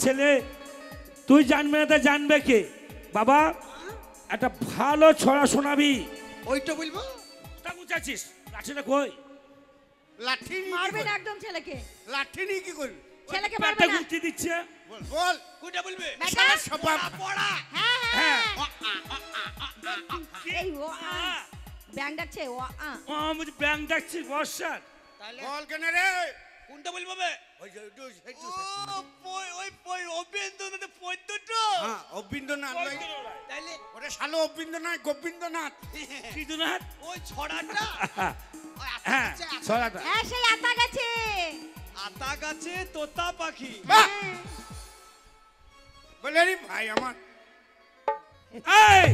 ছেলে তুই জানবে না তা জানবে কে বাবা একটা ভালো ছড়া শোনাবি ওইটা বলবো তা বুঝাচ্ছিস লাঠিটা কই লাঠি নিয়ে কি মারবেন করবি? একদম ছেলেকে লাঠি নিয়ে কি করবি? ছেলেকে পেটে মারবেন না গুলতি দিচ্ছে বল বল কোনটা বলবে বেটা। শালা সবাব পড়া হ্যাঁ হ্যাঁ এই ও ব্যাং ডাকছে ও আমি ব্যাংক ডাকছি বর্ষার তাহলে বল কেন রে কোনটা বলবো বে ওই যে একটু ওই অভিনন্দন পদ্মটা হ্যাঁ অবিন্দ্রনাথ নয়। তাইলে ওরে শালো অবিন্দ্রনাথ গোবিন্দ্রনাথ কি দুনাথ ওই ছড়াটা হ্যাঁ ছড়াটা হ্যাঁ সেই আতা গেছে আতা গাছে তোতা পাখি বাহ! হ্যাঁ। বলে রে ভাই আমার এই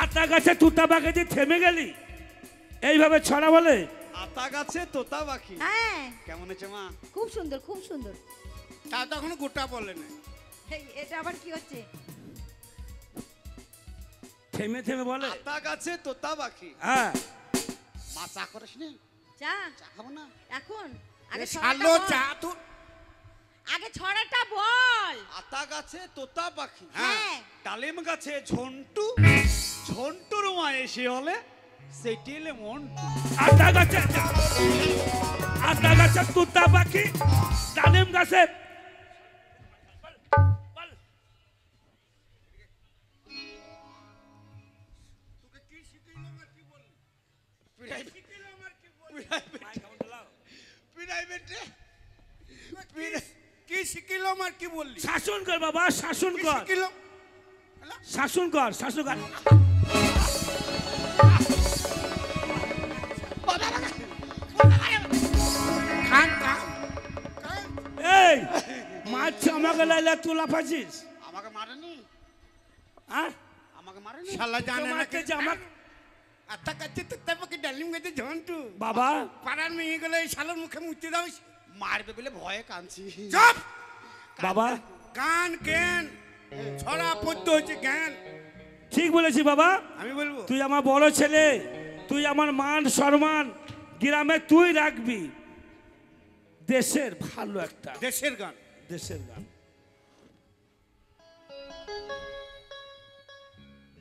আতা গাছে তুতা বাগাতে থেমে গেলি এইভাবে ছড়া বলে আতা গাছে তোতা পাখি হ্যাঁ কেমন আছে মা খুব সুন্দর খুব সুন্দর তা তো এখনো গোটা বলে না এই এটা আবার কি হচ্ছে থেমে থেমে বলে আতা গাছে তোতা পাখি হ্যাঁ মা চা করিস নি চা চা খাবো না এখন এ আগে শালো ছড়াটা চা বল। তো আগে ছড়াটা বল আতা গাছে তোতা পাখি হ্যাঁ ডালিম গাছে ঝন্টু ঝন্টুর মা এসে হলে সেটি এলে মন্টু আতা গাছে তুতা পাখি ডালিম গাছে প্রাইভেটে কি শিখিলাম আর কি বললি শাসন কর বাবা শাসন কি কর শিখিলাম শাসন কর শাসন কর খান খান খান। এই মাছ আমাকে লাইলা তুলা পাচ্ছিস আমাকে মারেনি হ্যাঁ আমাকে মারেনি শালা জানে না তোমাকে কি যে আমাকে আত্মা কাছে তো তারপরে ডালিম গাছে ঝন্টু বাবা পাড়ার মেয়ে গেলে এই শালার মুখে মুতে দাও মারবে বলে ভয়ে কাঁদছি চপ বাবা গান জ্ঞান ছড়া পদ্য হচ্ছে জ্ঞান ঠিক বলেছি বাবা আমি বলবো তুই আমার বড় ছেলে তুই আমার মান সম্মান গ্রামে তুই রাখবি দেশের ভালো একটা দেশের গান দেশের গান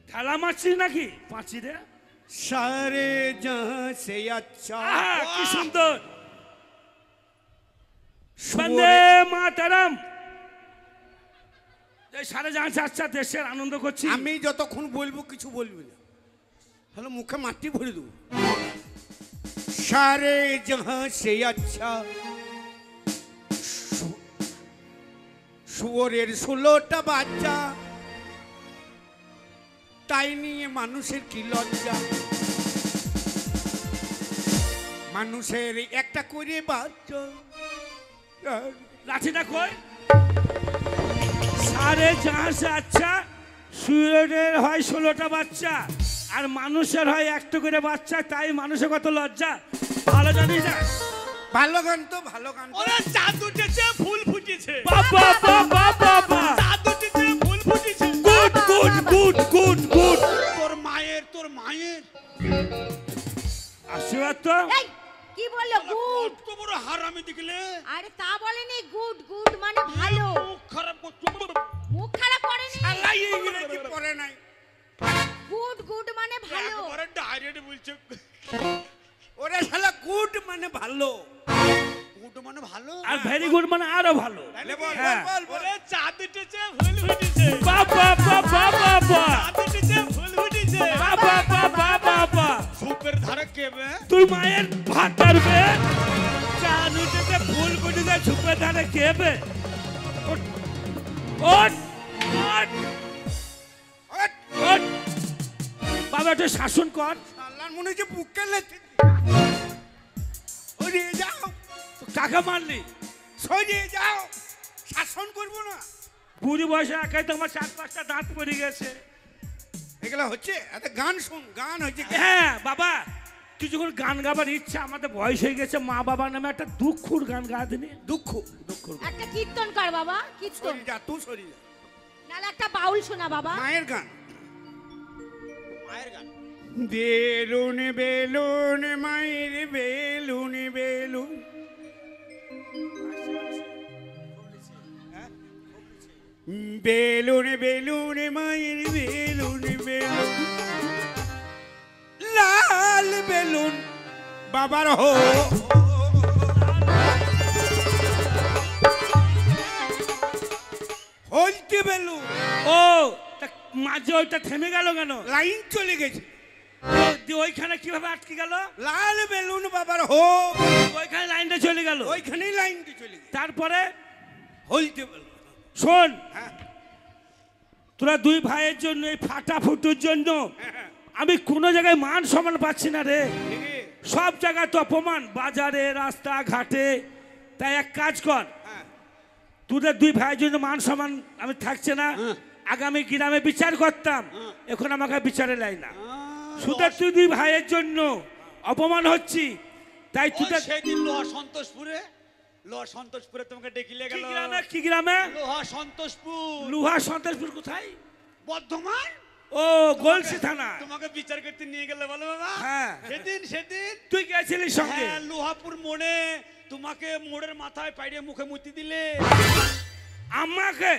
খেলা মারছিস নাকি পাঁচি রে সারে জাহাঁ সে আচ্ছা আহা, কি সুন্দর বন্দে মাতরম এই সারে জানছে আচ্ছা দেশের আনন্দ করছি আমি যতক্ষণ বলবো কিছু বলবি না হলো মুখে মাটি ভরে দেবো সারে জাহাঁ সে আচ্ছা শুয়োরের 16টা বাচ্চা তাই নিয়ে মানুষের কি লজ্জা মানুষের একটা করে বাচ্চা লাঠিটা কই সারে জাহাজে আচ্ছা সুরের হয় 16টা বাচ্চা আর মানুষের হয় একটা করে বাচ্চা তাই মানুষের কত লজ্জা ভালো জানিস না ভালো গান তো ভালো গান তো। ওরা চাঁদ উঠেছে ফুল ফুটেছে বাবা বাবা বাবা চাঁদ উঠেছে ফুল ফুটেছে good good good good good তোর মায়ের আশীর্বাদ তো এই কি বললো গুড কত বড় হারামি দেখলে আরে তা বলেনি গুড গুড মানে ভালো মুখ খারাপ করছো মুখ খারাপ করেনি শালাই ইংরেজি পড়ে নাই গুড গুড মানে ভালো একবারে ডাইরেক্ট বলছে ওরে শালা গুড মানে ভালো গুড মানে ভালো আর ভেরি গুড মানে আরো ভালো তাহলে বল, হ্যাঁ। বল, বল, বল। ওরে চাঁদ উঠেছে ফুল ফুটেছে বাবা বাবা বাবা চাঁদ উঠেছে ফুল ফুটেছে বাবা বাবা বাবা ঝোপের ধারে কেবে তুই মায়ের ভাত ধরবে চাঁদ উঠেছে ফুল ফুটেছে ঝুপে ধারে খেবে ওঠ ওঠ ওঠ ওঠ, ওঠ। বাবা একটু শাসন কর শালার মনে হচ্ছে বুকে লেগে সরিয়ে যাও কাকে মারলি সরিয়ে যাও শাসন করবো না বুড়ি বয়সে একাই তো আমার 4-5টা দাঁত পড়ে গেছে এগুলো হচ্ছে এত গান শুন গান হচ্ছে হ্যাঁ বাবা তুই যখন গান গাবার ইচ্ছা আমাদের বয়স হয়ে গেছে মা বাবার নামে একটা দুঃখুর গান গা দিনি দুঃখ দুঃখুর গান। একটা কীর্তন কর বাবা কীর্তন সরিয়ে যা তুই সরিয়ে যা নালে একটা বাউল শোনা বাবা মায়ের গান মায়ের গান বেলুন বেলুন মায়ের বেলুন বেলুন বেলুন বেলুন মায়ের বেলুন বেলুন লাল বেলুন বাবার হো হলতে বেলুন ও তা মাঝে ওইটা থেমে গেল কেন? লাইন চলে গেছে দিয়ে ওইখানে কিভাবে আটকে গেল? লাল বেলুন বাবার হো ওইখানে লাইনটা চলে গেল। ওইখানেই লাইনটা চলে গেছে তারপরে হলতে বেলুন শোন, হ্যাঁ তোরা দুই ভাইয়ের জন্য, এই ফাটা ফুটুর জন্য আমি কোনো জায়গায় মান সম্মান পাচ্ছি না রে। ঠিকই সব জায়গায় তো অপমান, বাজারে, রাস্তা ঘাটে। তাই এক কাজ কর, হ্যাঁ তোদের দুই ভাইয়ের জন্য মান সম্মান আমি থাকছে না। আগামী গ্রামে বিচার করতাম, এখন আমাকে বিচারে লাই না। সুতরাং তুই দুই ভাইয়ের জন্য অপমান হচ্ছি, তাই তোদের সেদিন লোহা সন্তোষপুরে তোমাকে ডেকিলে কি গেল। গ্রামে, কি গ্রামে? লোহা সন্তোষপুর, লুহা সন্তেশপুর কোথায়? বর্ধমান। ও গলসি থানা। তোমাকে বিচার করতে নিয়ে গেলে বলো বাবা। হ্যাঁ। সেদিন তুই গেছিলিস সঙ্গে? হ্যাঁ, লোহাপুর মোড়ে তোমাকে মোড়ের মাথায় পাইড়ে মুখে মুতি দিলে। আমাকে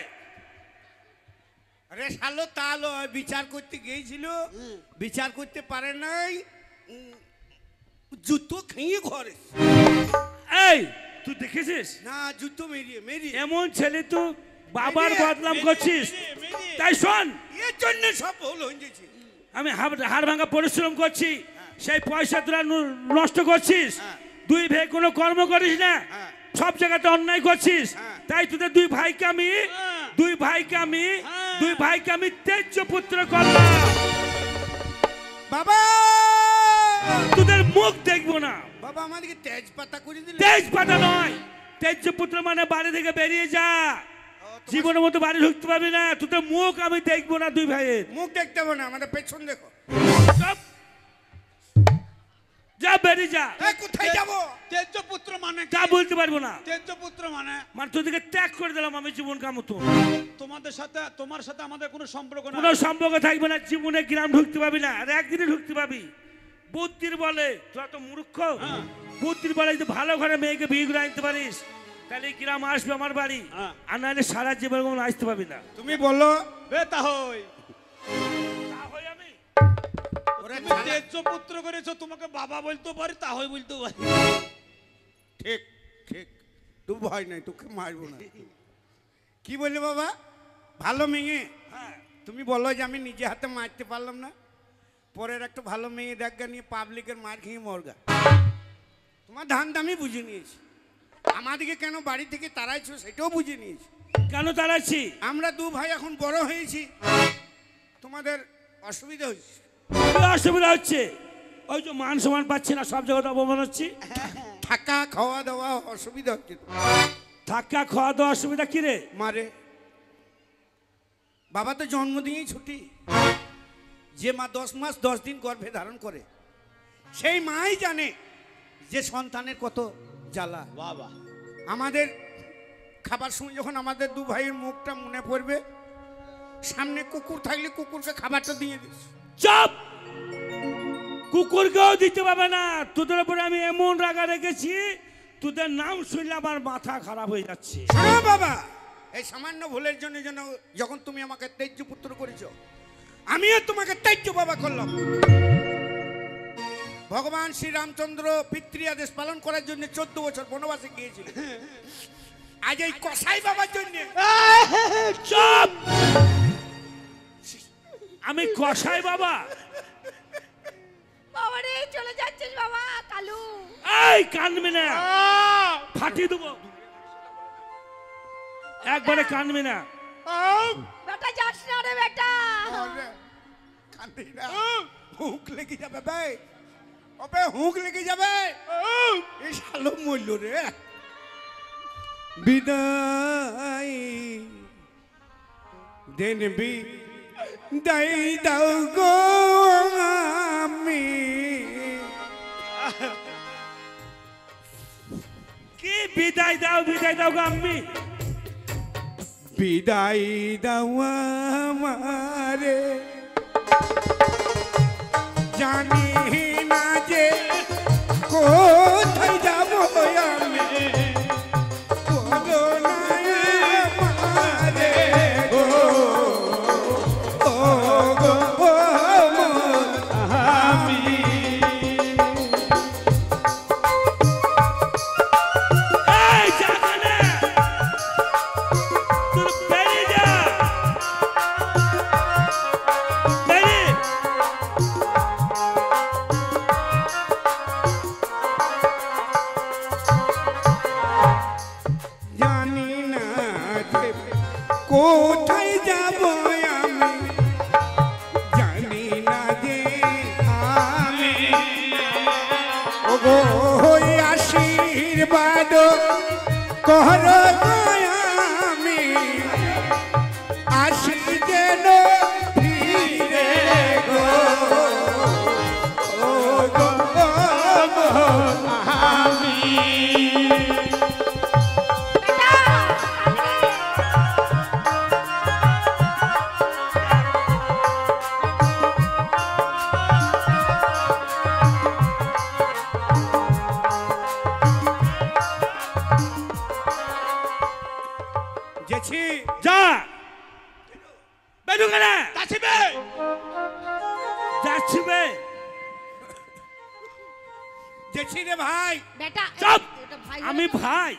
আরে শালো তালো বিচার করতে গিয়েছিল, বিচার করতে পারে নাই, জুতো খেয়ে ঘরে। এই তুই দেখেছিস না জুতো মেরিয়ে মেরিয়ে এমন ছেলে তো বাবার মেরে, বদনাম করছিস। মেরে। তাই শোন, এর জন্য সব ভুল হয়ে গেছে। আমি হাড় ভাঙা পরিশ্রম করছি, সেই পয়সা তোরা নষ্ট করছিস। হ্যাঁ। দুই ভাই কোনো কর্ম করিস না, হ্যাঁ। সব জায়গাতে অন্যায় করছিস। হ্যাঁ। তাই তোদের দুই ভাইকে আমি হ্যাঁ। হ্যাঁ। দুই ভাইকে আমি তেজ্য পুত্র করলাম। বাবা তোদের মুখ দেখবো না। বাবা আমাদেরকে তেজপাতা করে দিলে। তেজপাতা নয়, তেজ্য পুত্র মানে বাড়ি থেকে বেরিয়ে যা, জীবনের মতো বাড়ি ঢুকতে পারবি না। তোদের মুখ আমি দেখবো না দুই ভাইয়ের। মুখ দেখতে হবে না, আমাদের পেছন দেখো। সব যা, বেরিয়ে যা। এ কোথায় যাবো? তেজপুত্র মানে তা বলতে পারবো না। তেজপুত্র মানে মানে তোদেরকে ত্যাগ করে দিলাম আমি জীবন কামতো। তোমার সাথে আমাদের কোনো সম্পর্ক না। কোনো সম্পর্ক থাকবে না, জীবনে গ্রাম ঢুকতে পারবি না, আর একদিনে ঢুকতে পারবি। বুদ্ধির বলে, তোরা তো মূর্খ, হ্যাঁ। বুদ্ধির বলে যদি ভালো ঘরে মেয়েকে বিয়ে করে আনতে পারিস, তাহলে এই গ্রাম আসবে আমার বাড়ি। হ্যাঁ। আর নাহলে সারা জীবন কোনো আসতে পারবি না। তুমি বলো বে তাহই তা হই আমি। ওরে তুমি শালা। তেজপুত্র করেছো, তোমাকে বাবা বলতে পারি, তাহই বলতে পারি। ঠিক ঠিক, তুই ভয় নাই, তোকে মারবো না। কি বললে বাবা? ভালো মেয়ে। হ্যাঁ। তুমি বলো যে আমি নিজে হাতে মারতে পারলাম না, পরের একটা ভালো মেয়ে দেখা নিয়ে পাবলিকের মার খেয়ে মরগা। তোমার ধান দামি বুঝে নিয়েছি, আমাদেরকে কেন বাড়ি থেকে তাড়াইছো সেটাও বুঝে নিয়েছি। কেন তাড়াচ্ছি? আমরা দু ভাই এখন বড় হয়েছি, তোমাদের অসুবিধা হচ্ছে। কি অসুবিধা হচ্ছে? ওই যে মান সম্মান পাচ্ছি না, সব জায়গাতে অপমান হচ্ছি। থাকা খাওয়া দাওয়া অসুবিধা হচ্ছে তো। থাকা খাওয়া দাওয়া অসুবিধা কি রে? মারে বাবা তো জন্মদিনেই ছুটি। যে মা 10 মাস 10 দিন গর্ভে ধারণ করে, সেই মাই জানে যে সন্তানের কত জ্বালা। বাবা আমাদের খাবার সময় যখন আমাদের দু ভাইয়ের মুখটা মনে পড়বে, সামনে কুকুর থাকলে কুকুরকে খাবারটা দিয়ে দিস। চপ, কুকুরকেও দিতে পারবে না। তোদের উপরে আমি এমন রাগা রেখেছি, তোদের নাম শুনলে আমার মাথা খারাপ হয়ে যাচ্ছে। শোনো বাবা, এই সামান্য ভুলের জন্য যেন যখন তুমি আমাকে তেজ্য পুত্র করেছো, আমিও তোমাকে তেজ্য বাবা করলাম। ভগবান শ্রী রামচন্দ্র পিতৃ আদেশ পালন করার জন্য 14 বছর বনবাসে গিয়েছিল। আজ এই কসাই বাবার জন্য। চপ, আমি কসাই বাবা? বাবা রে, চলে যাচ্ছিস বাবা কালু। এই কানবি না, ফাটিয়ে দেবো। একবারে কানবি না। বেটা যাস না রে বেটা। কান্দি না, হুঁক লেগে যাবে ভাই, ওবে হুঁক লেগে যাবে। এই শালো মূল্য রে। বিদায় দেন বিদায় দাও গো আমি। কি বিদায় দাও, বিদায় দাও গো আমি? বিদায় দাও আমারে, জানি না যে কোথায় যাব আমি। বলো না আমারে কোথায় যাব আমি জানি না যে আমি ওগো ওই আশীর্বাদ কর আমি আসি যেন ফিরে গো ও গো আমি গেছি যা বেরু কেন যাচ্ছি বে যাচ্ছি বে গেছি রে ভাই বেটা চুপ! এটা ভাই আমি ভাই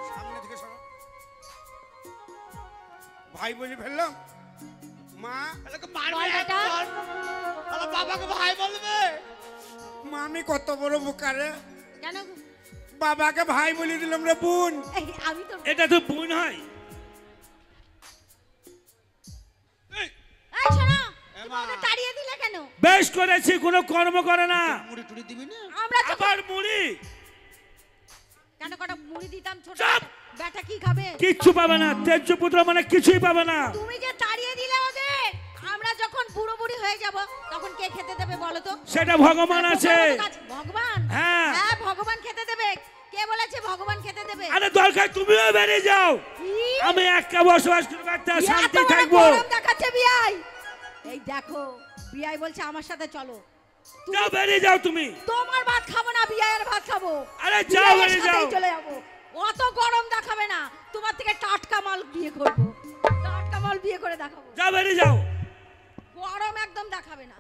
সামনে থেকে সরো ভাই বলে ফেললাম মা এলাকে মারবে বল বেটা। একবার। আমার বাবাকে ভাই বলবে মা আমি কত বড় বোকা রে কেন বাবাকে ভাই বলে দিলাম রে বোন এই, আমি তো এটা তো বোন হয় এই শোনো তুমি এমা। ওকে তাড়িয়ে দিলে কেন বেশ করেছি কোনো কর্ম করে না মুড়ি টুড়ি দিবি না আমরা যখন আবার মুড়ি কেন কটা মুড়ি দিতাম ছোট চুপ! বেটা কি খাবে কিচ্ছু পাবে না তেজ পুত্র মানে কিছুই পাবে না তুমি যে তাড়িয়ে দিলে ওদের আমরা যখন বুড়ো বুড়ি হয়ে যাব তখন কে খেতে দেবে বলো তো সেটা ভগবান আছে ভগবান হ্যাঁ। হ্যাঁ ভগবান খেতে দেবে কে বলেছে ভগবান খেতে দেবে আরে দরকার তুমিও বেরিয়ে যাও কি? আমি একা বসবাস করবো একটা বিয়াই শান্তি এত বড় থাকবো গরম দেখাচ্ছে বিয়াই এই দেখো বিয়াই বলছে আমার সাথে চলো তুমি- যাও বেরিয়ে যাও তুমি তোমার ভাত খাবো না বিয়াইয়ের ভাত খাবো আরে যাও, বিয়াইয়ের বেরিয়ে সাথেই যাও। চলে যাবো অত গরম দেখাবে না তোমার থেকে টাটকা মাল বিয়ে করবো টাটকা মাল বিয়ে করে দেখাবো যাও বেরিয়ে যাও গরম একদম দেখাবে না